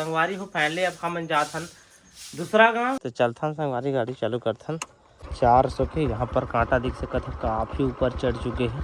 संगवारी हो पहले अब हम जाथन दूसरा गांव तो चलथन संगवारी गाड़ी चालू करथन 400 के। यहाँ पर कांटा दिख सकत है, काफी ऊपर चढ़ चुके हैं।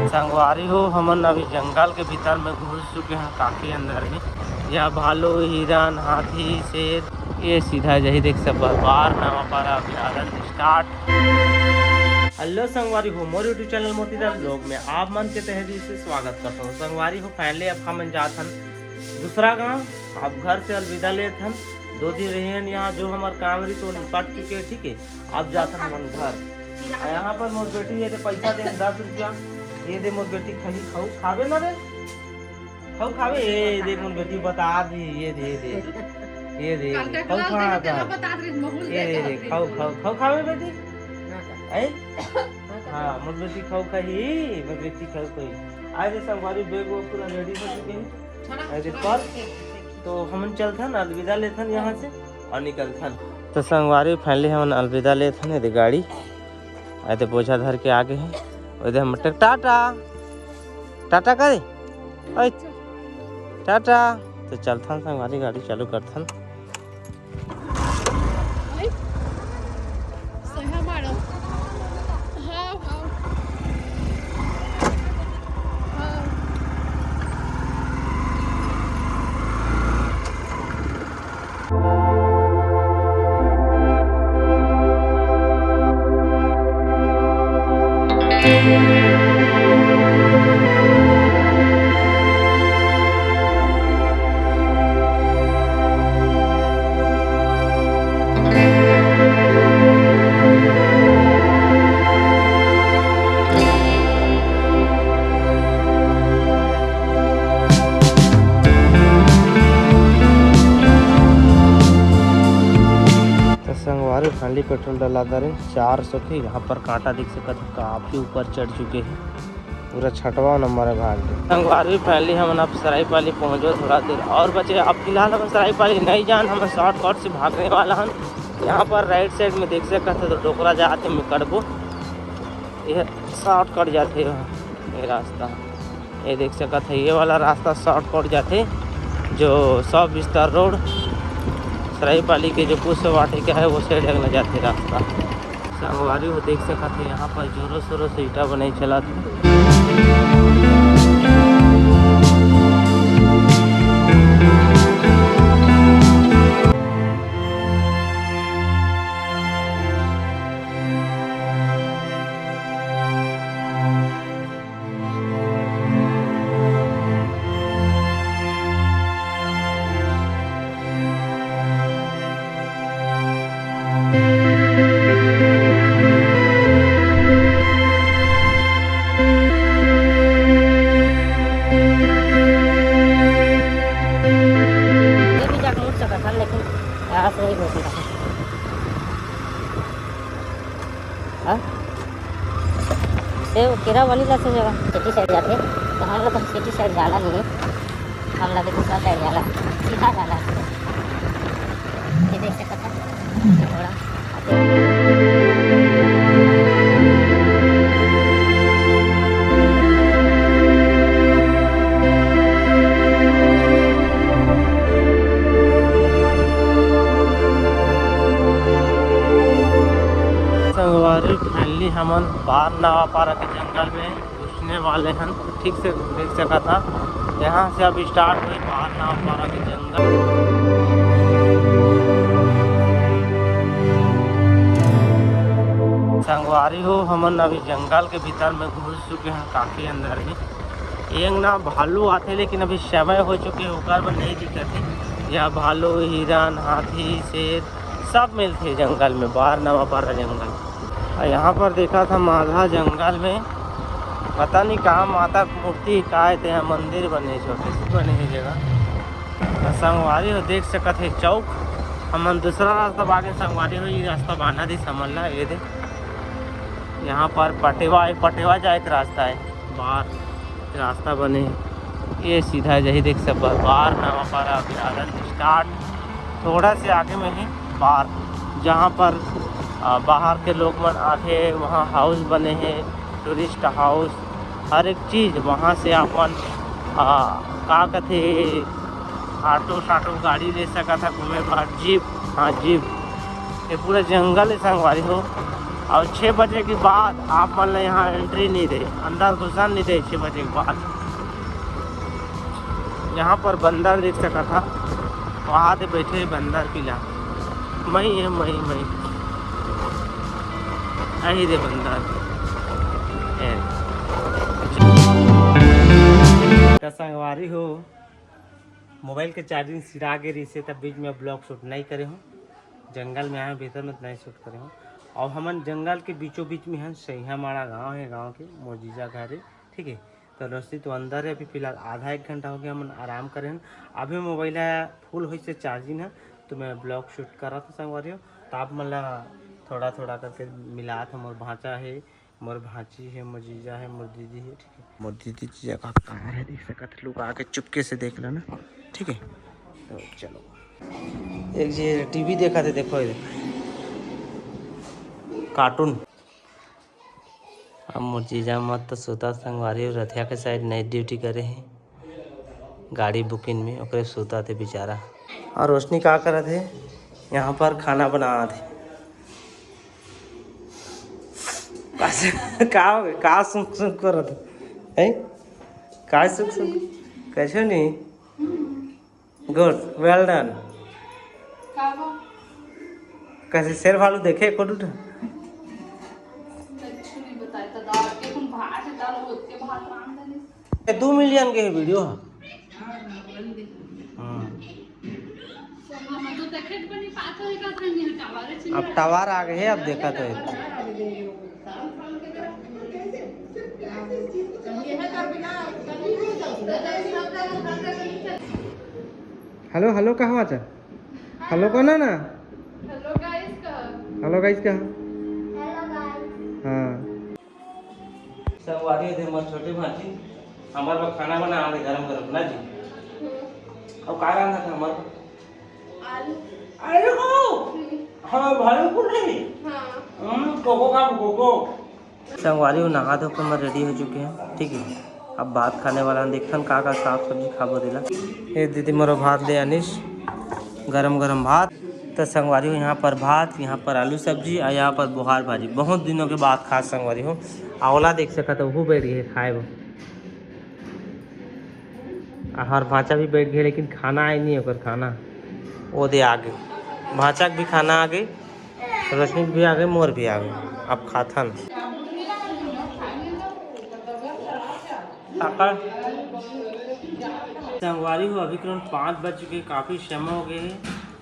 संगवारी हो हमन अभी जंगल के भीतर में घुस चुके हैं, काफी अंदर में। यह भालू, हिरन, हाथी, शेर, ये सीधा यही देख सब बार नवा पारा अभियान स्टार्ट। हेलो संगवारी हो, मोर यूट्यूब चैनल मोतीलाल ब्लॉग में आप मन के तहे दिल से स्वागत करता हूँ। संगवारी हो पहले अब हम जाथन दूसरा गांव। आप घर से अलविदा लेथन, 2 दिन रहें यहाँ। जो हमारे काम रही तो निपट चुके हैं, ठीक है। अब जाथन हम घर। यहाँ पर मोर बेटी ये पैसा दे 10 रुपया, ये दे मोर बेटी खही खाऊ खावे ना रे, खाऊ खावे। ये देख मोर बेटी बता दी, ये दे ये दे खाऊ खा, ये दे खाऊ खाऊ खाऊ खावे बेटी। हाँ मोर बेटी खाऊ खाही, मोर बेटी खाऊ खाही। आज संगवारी बैग वो पूरा रेडी हो चुके हैं पर। तो हम चलथन अलविदा लेथन यहाँ से और निकलथन। तो संगवारी फाइनली हम अलविदा लेथन। ये गाड़ी आए बोझा धर के आगे है, उधर हम टाटा टाटा करे टाटा। तो चलथन संगवारी गाड़ी चालू करथन। संगवारी फाइनली पेट्रोल डला दे 400 के। यहाँ पर कांटा दिख सकता है, काफी ऊपर चढ़ चुके हैं। पूरा छठवा नंबर है भाग के। संगवारी फाइनली हम अब सरायपाली पहुँचो, थोड़ा देर और बचे। अब फिलहाल हम सरायपाली नहीं जान, हम शॉर्टकट से भागने वाला हम। यहाँ पर राइट साइड में देख सकते तो डोकरा जाते में करबो, यह शॉर्टकट जाते ये रास्ता। ये देख सकते है, ये वाला रास्ता शॉर्टकट जाते जो 100 बिस्तर रोड सरायपाली के जो पुष्प वाटिका है वो साइड लगना जाते रास्ता। संगवारी हो देख सकते हैं, यहाँ पर जोरों शोरों से ईटा बनाई चला था। केरा वाली से जगह सिटी साइड जाते, तो हम लोग सिटी साइड जाला नहीं, हम लोग दूसरा साइड जाला, सीधा जाला। ये देख सकते हैं थोड़ा संगवारी फाइनली हमन बार नवा पारा के जंगल में घुसने वाले हैं। ठीक से देख सका था, यहाँ से अब स्टार्ट हुई बार नवा पारा के जंगल। संगवारी हो हमन अभी जंगल के भीतर में घुस चुके हैं, काफी अंदर में। एक ना भालू आते लेकिन अभी समय हो चुके हैं, ऊपर में नहीं दिक्कत है। यह भालू, हिरन, हाथी, शेर सब मिलते जंगल में, बार नवा पारा जंगल। यहाँ पर देखा था माधा जंगल में, पता नहीं कहाँ माता मूर्ति का थे, यहाँ मंदिर बने छोटे से बने ही जगह। संगवारी हो देख सकते है चौक। हम दूसरा रास्ता बागे संगवारी हो, ये रास्ता बाना दी समझला। ये दे यहाँ पर पटेवा जाए एक रास्ता है, बाहर रास्ता बने। ये सीधा यही देख सब बार नवा पारा अभियान स्टार्ट। थोड़ा से आगे में ही बार, जहाँ पर बाहर के लोग मन आके वहाँ हाउस बने हैं, टूरिस्ट हाउस, हर एक चीज़ वहाँ से अपन का कथे ऑटो साटो गाड़ी ले सका था घूमे बाहर, जीप, हाँ जीप। ये पूरा जंगल है संगवारी हो। और 6 बजे के बाद आप मान यहाँ एंट्री नहीं दे, अंदर घुसा नहीं दे 6 बजे के बाद। यहाँ पर बंदर देख सका था, वहाँ से बैठे बंदर पिला मई है मई यही दे बंदर संगवारी हो। मोबाइल के चार्जिंग सिरा के रही से तब बीच में ब्लॉग शूट नहीं करे हो, जंगल में आए भीतर में नहीं शूट करे हो। और हमन जंगल के बीचों बीच में हैं, सही हमारा गांव है, गांव के मोजीजा घर है, ठीक है। तो रस्ती तो अंदर है, अभी फिलहाल आधा 1 घंटा हो गया, हम आराम करें। अभी मोबाइल फुल हो से चार्जिंग है, तो मैं ब्लॉग शूट कर रहा था संगवारी हो। तो आप मतलब थोड़ा थोड़ा करके मिला था। मोर भांचा है, मोर भांची है, मोर जीजा है, मोर दीदी है, ठीक है। मोर दीदी जीजा का कार है, देख सकते लोग आके चुपके से देख लेना, ठीक है। तो चलो एक जी टीवी देखा थे, देखो इधर कार्टून। अब मोर जीजा मत तो सोता संगवारी रथिया के साइड नाइट ड्यूटी करे हैं गाड़ी बुकिंग में, ओकरे सोता थे बेचारा। और रोशनी का कर थे, यहाँ पर खाना बना थे। का सुख सुख कर थे, का सुख सुख कैसे नहीं। Good, well done. कैसे शेर भालू देखे को 2 मिलियन के वीडियो। अब टावर आ गए है, अब देखा तो हेलो हेलो कहाँ बात है, हेलो कौन है ना, हेलो गाइस का, हाँ संगवारी थे मोर छोटे भांजी। हमारे खाना बना गरम गरम ना जी। अब का रहा था हमारे आलू हाँ भालू को नहीं, कोको का कोको। संगवारी नहा धो कर मैं रेडी हो चुके हैं, ठीक है। अब भात खाने वाला देखन का साग सब्जी खाबो दिला। ये दीदी मोरो भात दे अनिश, गरम गरम भात। तो संगवारी हो यहाँ पर भात, यहाँ पर आलू सब्जी और यहाँ पर बुहार भाजी। बहुत दिनों के बाद खास संगवारी हो। आंवला देख सका तो वो बैठ गए खाए वो, हर भाचा भी बैठ गए, लेकिन खाना आई नहीं होकर खाना वो दे आ गए। भाचा भी खाना आ गई, रोशनी भी आ गई, मोर भी आ गई। अब खाथन संगवारी हो। अभी करीब 5 बज चुके, काफ़ी समय हो गए हैं।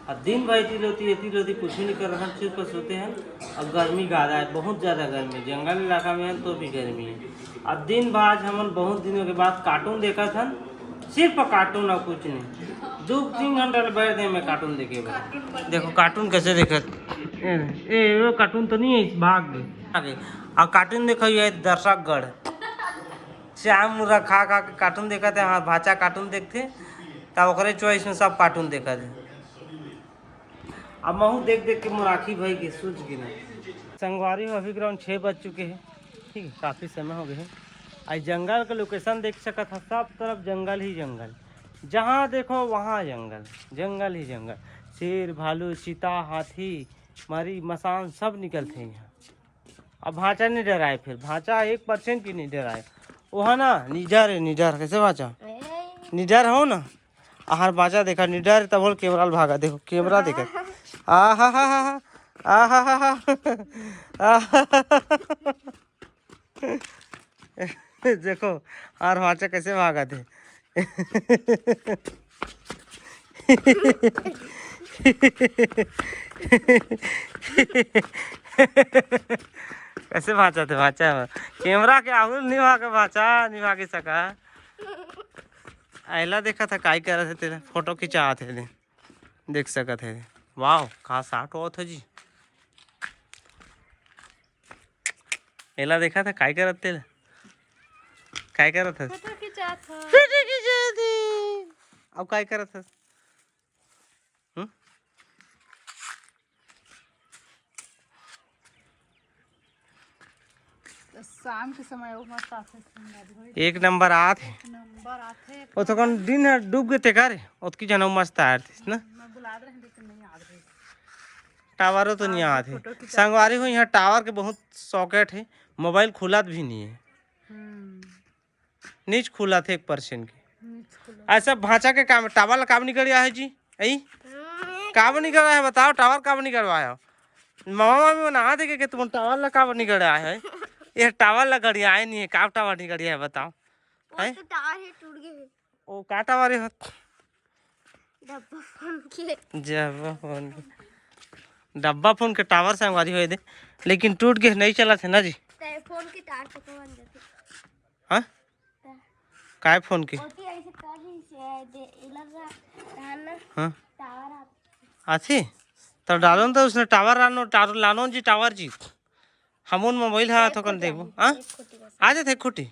और दिन भर इतनी लोती कुछ भी नहीं कर रहा, सिर्फ पर सोते हैं। और गर्मी ज़्यादा है, बहुत ज़्यादा गर्मी, जंगल इलाका में है तो भी गर्मी है। और दिन भर आज हम बहुत दिनों के बाद कार्टून देखा था, सिर्फ कार्टून और कुछ नहीं। 2-3 घंटा बैठ गए मैं कार्टून देखे। देखो कार्टून कैसे देखा, वो कार्टून तो नहीं है, भाग आगे। और कार्टून देखो ये दर्शकगढ़ श्याम खा खा के कार्टून देखा थे। हाँ भाचा कार्टून देखते तब ओकरे चॉइस में सब कार्टून देखा थे। अब महू देख देख के मुराखी भाई के सूझ गिना। संगवारी हो अभी ग्राउंड 6 बज चुके हैं, ठीक है, काफ़ी समय हो गए हैं। आज जंगल का लोकेशन देख सका था, सब तरफ जंगल ही जंगल, जहाँ देखो वहाँ जंगल, जंगल ही जंगल। शेर भालू चीता हाथी मरी मसान सब निकलते हैं यहाँ। अब भाचा नहीं डराए, फिर भाचा 1% भी नहीं डराए। वहाँ ना निडर है, निडर कैसे भाचा निडर हो ना। आहार बाजा देखा निडर तब बोल कैमरा भागा, देखो कैमरा देखा आ हा हा हा आ हा हा हा देखो आर बाजा कैसे भागा थे। कैसे भाचा थे, भाचा कैमरा के आहुल नहीं भागा, भाचा नहीं भागी सका। आयला देखा था काई कर रहे थे, तेरा फोटो खिंचा थे, देख सका थे। वाह कहाँ साठ हुआ था जी। एला देखा था काई कर थे, काय कर था, फोटो खिंचा थी। अब काय कर था, शाम के समय वो मस्त आथे एक नंबर आत है नंबर आथे वो तो कौन दिन है डूब गए थे करे उसकी जनो मस्त आए थे ना मैं बुला रहे हैं लेकिन नहीं आ रहे टावरों तो नहीं आते संगवारी हो यहाँ टावर के बहुत सॉकेट है मोबाइल खुला भी नहीं है नीच खुला थे 1% की ऐसा भाषा के काम टावर काम नहीं कर है जी आई काम नहीं कर रहा है बताओ टावर काम नहीं करवाया मामा मामी बना दे के तुम टावर ला काम नहीं कर है ये टावर ला गड़िया आए नहीं है का टावर नहीं गड़िया है बताओ है तो टावर ही टूट गए वो का टावर है डब्बा फोन के डब्बा फोन के टावर से हमारी हो दे लेकिन टूट गए नहीं चला थे ना जी फोन के तार पकड़ बन जाते हाँ काय फोन के ओती ऐसे कहीं से दे लगा ताना हाँ टावर आथे तो डालो न तो उसने टावर लानो जी टावर जी हमून मोबाइल है तो कन देखो हाँ आ जाते खुटी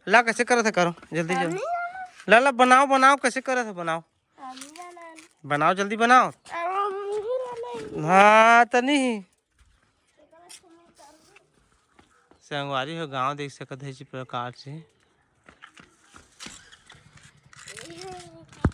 ला कैसे करे थे करो जल्दी जल्दी ला ला बनाओ बनाओ कैसे करे थे बनाओ बनाओ जल्दी बनाओ हाँ तो नहीं संगवारी हो गांव देख सकते हैं इसी प्रकार से